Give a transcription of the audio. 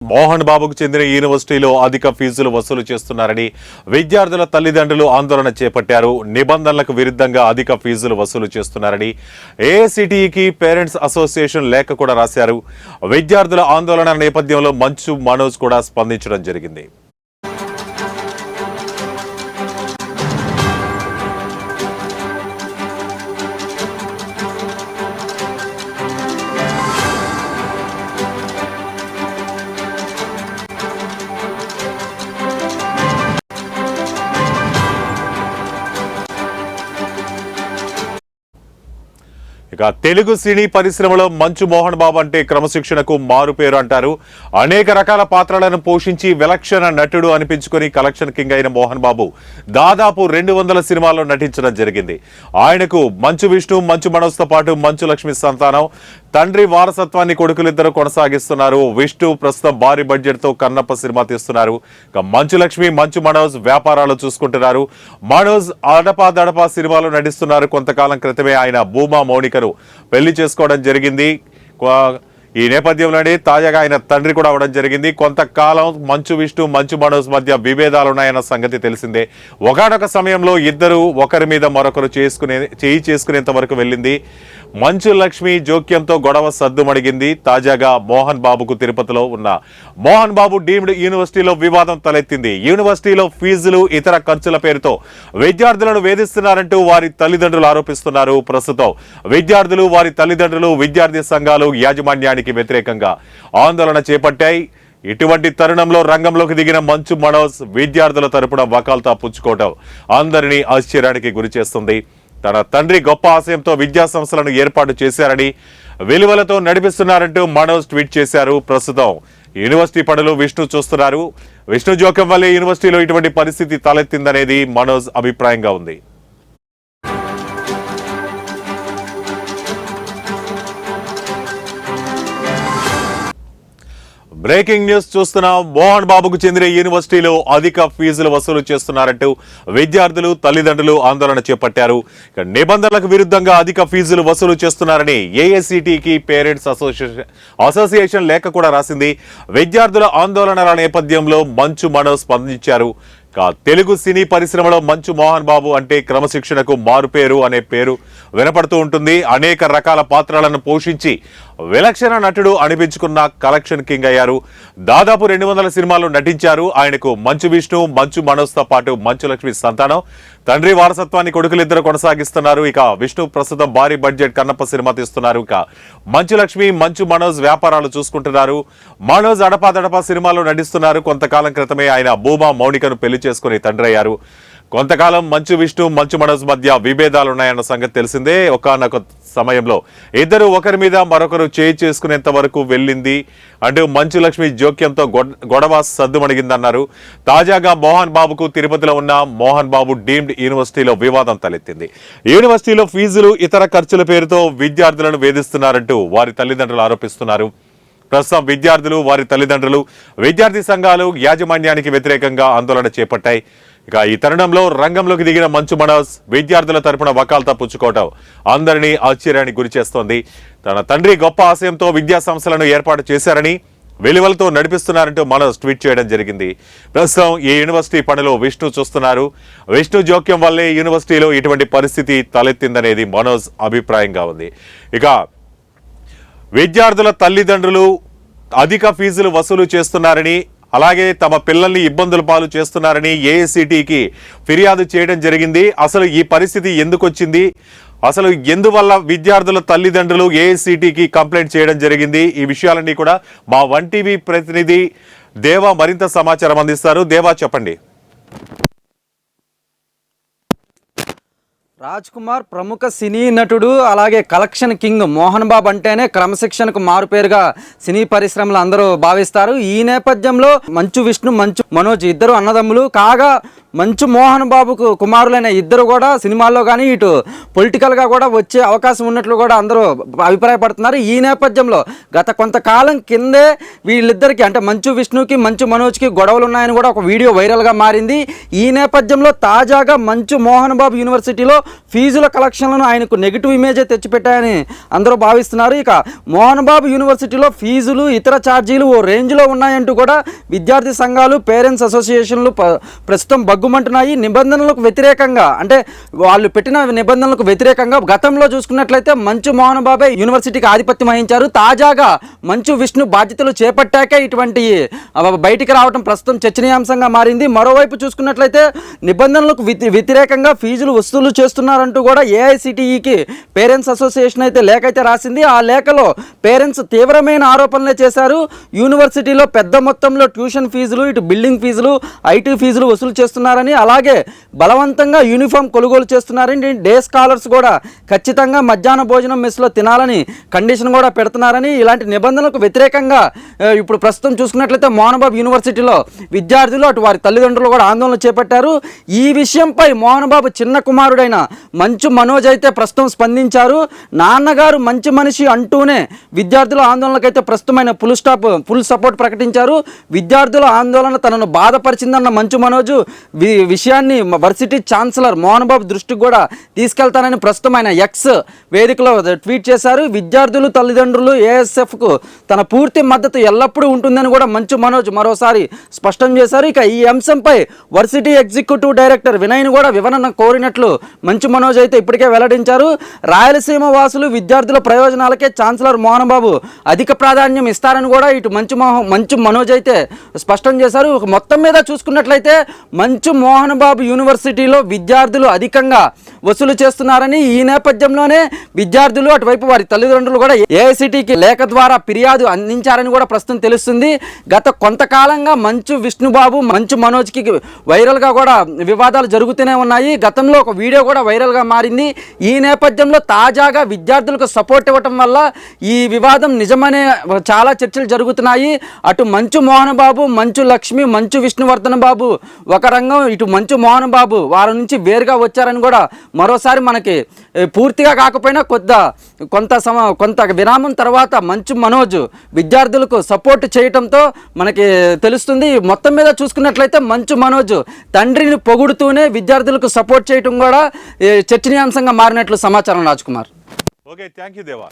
మోహన్ బాబుకు చెందిన యూనివర్సిటీలో అధిక ఫీజులు వసూలు చేస్తున్నారని విద్యార్థుల తల్లిదండ్రులు ఆందోళన చేపట్టారు. నిబంధనలకు విరుద్ధంగా అధిక ఫీజులు వసూలు చేస్తున్నారని ఏఐసిటిఈకి పేరెంట్స్ అసోసియేషన్ లేఖ కూడా రాశారు. విద్యార్థుల ఆందోళన నేపథ్యంలో మంచు మనోజ్ కూడా స్పందించడం జరిగింది. తెలుగు సినీ పరిశ్రమలో మంచు మోహన్ బాబు అంటే క్రమశిక్షణకు మారు పేరు అంటారు. అనేక రకాల పాత్రలను పోషించి విలక్షణ నటుడు అనిపించుకొని కలెక్షన్ కింగ్ అయిన మోహన్ బాబు దాదాపు 200 సినిమాల్లో నటించడం జరిగింది. ఆయనకు మంచు విష్ణు, మంచు మనోజ్తో పాటు మంచు లక్ష్మి సంతానం. తండ్రి వారసత్వాన్ని కొడుకులిద్దరూ కొనసాగిస్తున్నారు. విష్ణు ప్రస్తుతం భారీ బడ్జెట్ తో కన్నప్ప సినిమా తీస్తున్నారు. మంచు లక్ష్మి, మంచు మనోజ్ వ్యాపారాలు చూసుకుంటున్నారు. మనోజ్ అడపా సినిమాలో నటిస్తున్నారు. కొంతకాలం క్రితమే ఆయన భూమా మౌనికను పెళ్లి చేసుకోవడం జరిగింది. ఈ నేపథ్యంలోనే తాజాగా ఆయన తండ్రి కూడా అవడం జరిగింది. కొంతకాలం మంచు విష్ణు, మంచు మనోజ్ మధ్య విభేదాలున్నాయన్న సంగతి తెలిసిందే. ఒకనొక సమయంలో ఇద్దరు ఒకరి మీద మరొకరు చేయి చేసుకునేంత వరకు వెళ్ళింది. మంచు లక్ష్మి జోక్యంతో గొడవ సద్దుమణిగింది. తాజాగా మోహన్ బాబుకు తిరుపతిలో ఉన్న మోహన్ బాబు డీమ్డ్ యూనివర్సిటీలో వివాదం తలెత్తింది. యూనివర్సిటీలో ఫీజులు, ఇతర ఖర్చుల పేరుతో విద్యార్థులను వేధిస్తున్నారంటూ వారి తల్లిదండ్రులు ఆరోపిస్తున్నారు. ప్రస్తుతం విద్యార్థులు, వారి తల్లిదండ్రులు, విద్యార్థి సంఘాలు యాజమాన్యానికి వ్యతిరేకంగా ఆందోళన చేపట్టాయి. ఇటువంటి తరుణంలో రంగంలోకి దిగిన మంచు మనోజ్ విద్యార్థుల తరపున వకాల్తా పుచ్చుకోవడం అందరినీ ఆశ్చర్యానికి గురి చేస్తుంది. తన తండ్రి గొప్ప ఆశయంతో విద్యా సంస్థలను ఏర్పాటు చేశారని, విలువలతో నడిపిస్తున్నారంటూ మనోజ్ ట్వీట్ చేశారు. ప్రస్తుతం యూనివర్సిటీ పనులు విష్ణు చూస్తున్నారు. విష్ణు జోక్యం వల్లే యూనివర్సిటీలో ఇటువంటి పరిస్థితి తలెత్తిందనేది మనోజ్ అభిప్రాయంగా ఉంది. బ్రేకింగ్ న్యూస్ చూస్తున్నాం. మోహన్ బాబుకు చెందిన యూనివర్సిటీలో అధిక ఫీజులు వసూలు చేస్తున్నారంటూ విద్యార్థులు, తల్లిదండ్రులు ఆందోళన చేపట్టారు. నిబంధనలకు విరుద్ధంగా అధిక ఫీజులు వసూలు చేస్తున్నారని ఏఐసిటికి పేరెంట్స్ అసోసియేషన్ లేఖ కూడా రాసింది. విద్యార్థుల ఆందోళనల నేపథ్యంలో మంచు మనోజ్ స్పందించారు. తెలుగు సినీ పరిశ్రమలో మంచు మోహన్ బాబు అంటే క్రమశిక్షణకు మారుపేరు అనే పేరు వినపడుతూ ఉంటుంది. అనేక రకాల పాత్రలను పోషించి విలక్షణ నటుడు అనిపించుకున్న కలెక్షన్ కింగ్ అయ్యారు. దాదాపు 200 సినిమాల్లో నటించారు. ఆయనకు మంచు విష్ణు, మంచు మనోజ్తో పాటు మంచు లక్ష్మి సంతానం. తండ్రి వారసత్వాన్ని కొడుకులిద్దరు కొనసాగిస్తున్నారు. ఇక విష్ణు ప్రస్తుతం భారీ బడ్జెట్ కన్నప్ప సినిమా తీస్తున్నారు. ఇక మంచు లక్ష్మి, మంచు మనోజ్ వ్యాపారాలు చూసుకుంటున్నారు. మనోజ్ అడపా సినిమాలో నటిస్తున్నారు. కొంతకాలం క్రితమే ఆయన భూమా మౌనికను పెళ్లి చేసుకుని తండ్రి అయ్యారు. కొంతకాలం మంచు విష్ణు, మంచు మనోజ్ మధ్య విభేదాలున్నాయన్న సంగతి తెలిసిందే. ఒకనొక సమయంలో ఇద్దరు ఒకరి మీద మరొకరు చేయి చేసుకునేంత వరకు వెళ్ళింది అంటూ మంచు లక్ష్మి జోక్యంతో గొడవ సద్దుమణిగిందన్నారు. తాజాగా మోహన్ బాబుకు తిరుపతిలో ఉన్న మోహన్ బాబు డీమ్డ్ యూనివర్సిటీలో వివాదం తలెత్తింది. యూనివర్సిటీలో ఫీజులు, ఇతర ఖర్చుల పేరుతో విద్యార్థులను వేధిస్తున్నారంటూ వారి తల్లిదండ్రులు ఆరోపిస్తున్నారు. ప్రస్తుతం విద్యార్థులు, వారి తల్లిదండ్రులు, విద్యార్థి సంఘాలు యాజమాన్యానికి వ్యతిరేకంగా ఆందోళన చేపట్టాయి. ఇక ఈ తరుణంలో రంగంలోకి దిగిన మంచు మనోజ్ విద్యార్థుల తరపున వకాల్తా పుచ్చుకోవడం అందరినీ ఆశ్చర్యానికి గురి చేస్తోంది. తన తండ్రి గొప్ప ఆశయంతో విద్యా సంస్థలను ఏర్పాటు చేశారని, విలువలతో నడిపిస్తున్నారంటూ మనోజ్ ట్వీట్ చేయడం జరిగింది. ప్రస్తుతం ఈ యూనివర్సిటీ పనులు విష్ణు చూస్తున్నారు. విష్ణు జోక్యం వల్లే యూనివర్సిటీలో ఇటువంటి పరిస్థితి తలెత్తిందనేది మనోజ్ అభిప్రాయంగా ఉంది. ఇక విద్యార్థుల తల్లిదండ్రులు అధిక ఫీజులు వసూలు చేస్తున్నారని, అలాగే తమ పిల్లల్ని ఇబ్బందుల పాలు చేస్తున్నారని ఏఐసిటికి ఫిర్యాదు చేయడం జరిగింది. అసలు ఈ పరిస్థితి ఎందుకు వచ్చింది, అసలు ఎందువల్ల విద్యార్థుల తల్లిదండ్రులు ఏఐసిటికి కంప్లైంట్ చేయడం జరిగింది, ఈ విషయాలన్నీ కూడా మా 1TV ప్రతినిధి దేవా మరింత సమాచారం అందిస్తారు. దేవా, చెప్పండి. రాజ్ కుమార్ ప్రముఖ సినీ నటుడు, అలాగే కలెక్షన్ కింగ్ మోహన్ బాబు అంటేనే క్రమశిక్షణకు మారుపేరుగా సినీ పరిశ్రమలు అందరూ భావిస్తారు. ఈ నేపథ్యంలో మంచు విష్ణు, మంచు మనోజ్ ఇద్దరు అన్నదమ్ములు కాగా మంచు మోహన్ బాబుకు కుమారులైన ఇద్దరు కూడా సినిమాల్లో కానీ ఇటు పొలిటికల్గా కూడా వచ్చే అవకాశం ఉన్నట్లు కూడా అందరూ అభిప్రాయపడుతున్నారు. ఈ నేపథ్యంలో గత కొంతకాలం కిందే వీళ్ళిద్దరికి అంటే మంచు విష్ణుకి మంచు మనోజ్కి గొడవలు ఉన్నాయని కూడా ఒక వీడియో వైరల్గా మారింది. ఈ నేపథ్యంలో తాజాగా మంచు మోహన్ బాబు యూనివర్సిటీలో ఫీజుల కలెక్షన్లను ఆయనకు నెగిటివ్ ఇమేజే తెచ్చిపెట్టాయని అందరూ భావిస్తున్నారు. ఇక మోహన్ బాబు యూనివర్సిటీలో ఫీజులు ఇతర ఛార్జీలు ఓ రేంజ్లో ఉన్నాయంటూ కూడా విద్యార్థి సంఘాలు పేరెంట్స్ అసోసియేషన్లు ప్రస్తుతం బగ్గుమంటున్నాయి. నిబంధనలకు వ్యతిరేకంగా అంటే వాళ్ళు పెట్టిన నిబంధనలకు వ్యతిరేకంగా గతంలో చూసుకున్నట్లయితే మంచు మోహన్ బాబే యూనివర్సిటీకి ఆధిపత్యం వహించారు. తాజాగా మంచు విష్ణు బాధ్యతలు చేపట్టాకే ఇటువంటి బయటికి రావడం ప్రస్తుతం చర్చనీయాంశంగా మారింది. మరోవైపు చూసుకున్నట్లయితే నిబంధనలకు వ్యతిరేకంగా ఫీజులు వసూలు చేస్తున్నారంటూ కూడా ఏఐసిటిఈకి పేరెంట్స్ అసోసియేషన్ అయితే లేఖ అయితే రాసింది. ఆ లేఖలో పేరెంట్స్ తీవ్రమైన ఆరోపణలే చేశారు. యూనివర్సిటీలో పెద్ద మొత్తంలో ట్యూషన్ ఫీజులు ఇటు బిల్డింగ్ ఫీజులు ఐటీ ఫీజులు వసూలు చేస్తున్నారని, అలాగే బలవంతంగా యూనిఫామ్ కొనుగోలు చేస్తున్నారని, డే స్కాలర్స్ కూడా ఖచ్చితంగా మధ్యాహ్న భోజనం మెస్లో తినాలని కండిషన్ కూడా పెడుతున్నారని, ఇలాంటి నిబంధనలకు వ్యతిరేకంగా ఇప్పుడు ప్రస్తుతం చూసుకున్నట్లయితే మోహన్ బాబు యూనివర్సిటీలో విద్యార్థులు అటు వారి తల్లిదండ్రులు కూడా ఆందోళన చేపట్టారు. ఈ విషయంపై మోహన్ బాబు చిన్న కుమారుడైన మంచు మనోజ్ అయితే ప్రస్తుతం స్పందించారు. నాన్నగారు మంచి మనిషి అంటూనే విద్యార్థుల ఆందోళనకైతే ప్రస్తుతమైన ఫుల్ సపోర్ట్ ప్రకటించారు. విద్యార్థుల ఆందోళన తనను బాధపరిచిందన్న మంచు మనోజ్ విషయాన్ని వర్సిటీ ఛాన్సలర్ మోహన్ బాబు దృష్టికి కూడా తీసుకెళ్తానని ప్రస్తుతం ఆయన ఎక్స్ వేదికలో ట్వీట్ చేశారు. విద్యార్థులు తల్లిదండ్రులు ఏఎస్ఎఫ్కు తన పూర్తి మద్దతు ఎల్లప్పుడూ ఉంటుందని కూడా మంచు మనోజ్ మరోసారి స్పష్టం చేశారు. ఇక ఈ అంశంపై వర్సిటీ ఎగ్జిక్యూటివ్ డైరెక్టర్ వినయ్ను కూడా వివరణ కోరినట్లు మంచు మనోజ్ అయితే ఇప్పటికే వెల్లడించారు. రాయలసీమ వాసులు విద్యార్థుల ప్రయోజనాలకే ఛాన్సలర్ మోహన్ బాబు అధిక ప్రాధాన్యం ఇస్తారని కూడా ఇటు మంచు మనోజ్ అయితే స్పష్టం చేశారు. మొత్తం మీద చూసుకున్నట్లయితే మంచు మోహన్ బాబు యూనివర్సిటీలో విద్యార్థులు అధికంగా వసూలు చేస్తున్నారని, ఈ నేపథ్యంలోనే విద్యార్థులు అటువైపు వారి తల్లిదండ్రులు కూడా ఏఐసిటికి లేఖ ద్వారా ఫిర్యాదు అందించారని కూడా ప్రస్తుతం తెలుస్తుంది. గత కొంతకాలంగా మంచు విష్ణుబాబు మంచు మనోజ్కి వైరల్గా కూడా వివాదాలు జరుగుతూనే ఉన్నాయి. గతంలో ఒక వీడియో కూడా వైరల్గా మారింది. ఈ నేపథ్యంలో తాజాగా విద్యార్థులకు సపోర్ట్ ఇవ్వటం వల్ల ఈ వివాదం నిజమనే చాలా చర్చలు జరుగుతున్నాయి. అటు మంచు మోహన్ బాబు, మంచు లక్ష్మి, మంచు విష్ణువర్ధన్ బాబు ఒక రంగం, ఇటు మంచు మోహన్ బాబు వారి నుంచి వేరుగా వచ్చారని కూడా మరోసారి మనకి పూర్తిగా కాకపోయినా కొంత విరామం తర్వాత మంచు మనోజ్ విద్యార్థులకు సపోర్ట్ చేయటంతో మనకి తెలుస్తుంది. మొత్తం మీద చూసుకున్నట్లయితే మంచు మనోజ్ తండ్రిని పొగుడుతూనే విద్యార్థులకు సపోర్ట్ చేయటం కూడా చర్చనీయాంశంగా మారినట్లు సమాచారం. Raj Kumar. Okay, thank you దేవా.